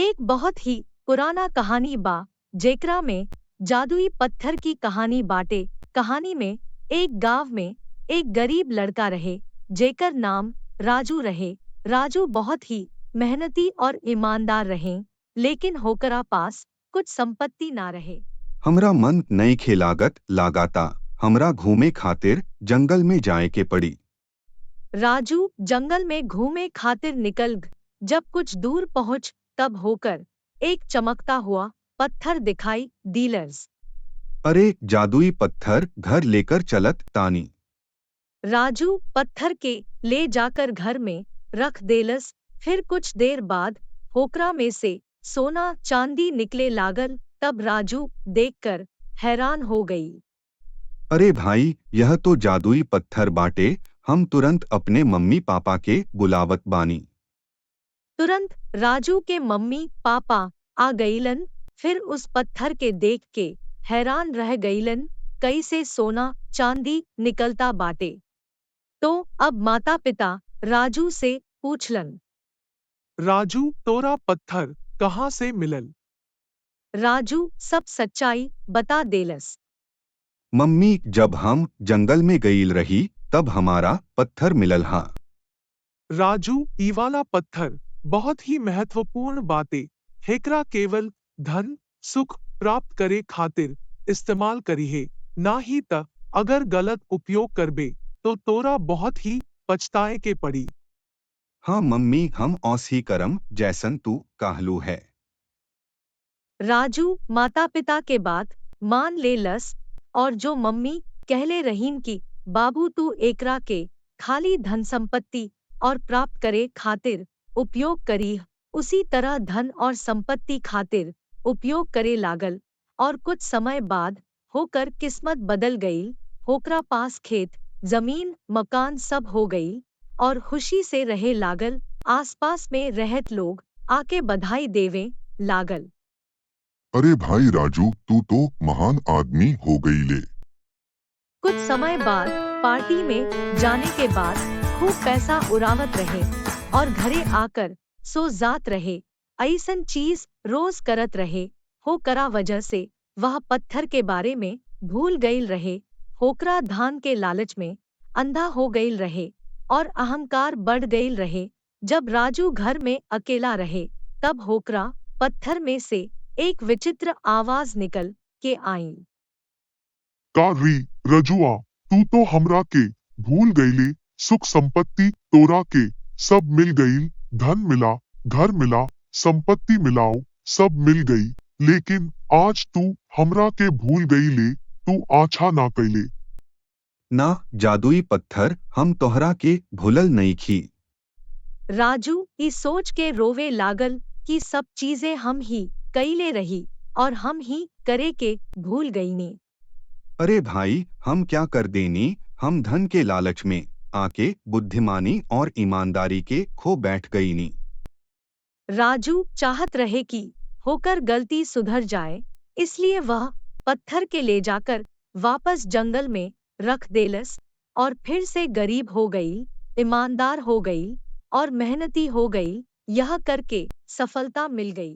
एक बहुत ही पुराना कहानी बा जेकरा में जादुई पत्थर की कहानी बाटे। कहानी में एक गांव में एक गरीब लड़का रहे जेकर नाम राजू रहे। राजू बहुत ही मेहनती और ईमानदार रहे, लेकिन होकरा पास कुछ संपत्ति ना रहे। हमरा मन नईखे लागत लगाता हमरा घूमे खातिर जंगल में जाए के पड़ी। राजू जंगल में घूमे खातिर जब कुछ दूर पहुंच तब होकर एक चमकता हुआ पत्थर दिखाई डीलर्स। अरे जादुई पत्थर घर लेकर चलत तानी। राजू पत्थर के ले जाकर घर में रख देलस। फिर कुछ देर बाद होकरा में से सोना चांदी निकले लागल। तब राजू देखकर हैरान हो गई। अरे भाई, यह तो जादुई पत्थर बाटे। हम तुरंत अपने मम्मी पापा के बुलावत बानी। तुरंत राजू के मम्मी पापा आ गईलन। फिर उस पत्थर के देख के हैरान रह गईलन, कैसे सोना चांदी निकलता बाटे। तो अब माता पिता राजू से पूछलन, राजू तोरा पत्थर कहाँ से मिलल? राजू सब सच्चाई बता देलस। मम्मी, जब हम जंगल में गईल रही तब हमारा पत्थर मिलल हा। राजू, ई वाला पत्थर बहुत ही महत्वपूर्ण बातें हेकरा केवल धन सुख प्राप्त करे खातिर इस्तेमाल करी है, ना ही त अगर गलत उपयोग करबे तो तोरा बहुत ही पछताए के पड़ी। हाँ मम्मी, हम औसी करम जैसन तू कहलू है। राजू माता पिता के बात मान ले लस और जो मम्मी कहले रहीन कि बाबू तू एकरा के खाली धन संपत्ति और प्राप्त करे खातिर उपयोग करी, उसी तरह धन और संपत्ति खातिर उपयोग करे लागल। और कुछ समय बाद होकर किस्मत बदल गई। होकरा पास खेत जमीन मकान सब हो गई और खुशी से रहे लागल। आसपास में रहत लोग आके बधाई देवे लागल। अरे भाई राजू, तू तो महान आदमी हो गई ले। कुछ समय बाद पार्टी में जाने के बाद खूब पैसा उड़ावत रहे और घरे आकर सो जात रहे। ऐसन चीज रोज करत रहे। होकरा वजह से वह पत्थर के बारे में भूल गईल रहे। होकरा धान के लालच में अंधा हो गईल रहे और अहंकार बढ़ गईल रहे। जब राजू घर में अकेला रहे तब होकरा पत्थर में से एक विचित्र आवाज निकल के आई। का री रजुआ, तू तो हमरा के भूल गईले। सुख संपत्ति तोरा के सब मिल गईल, धन मिला, घर मिला, संपत्ति मिलाओ, सब मिल गई, लेकिन आज तू हमरा के भूल गईले। तू आछा ना कैले। ना जादुई पत्थर, हम तोहरा के भूलल नहीं खी। राजू ई सोच के रोवे लागल कि सब चीजें हम ही कैले रही और हम ही करे के भूल गईनी। अरे भाई, हम क्या कर देनी। हम धन के लालच में आके बुद्धिमानी और ईमानदारी के खो बैठ गई नी। राजू चाहत रहे कि होकर गलती सुधर जाए, इसलिए वह पत्थर के ले जाकर वापस जंगल में रख देलस और फिर से गरीब हो गई, ईमानदार हो गई और मेहनती हो गई। यह करके सफलता मिल गई।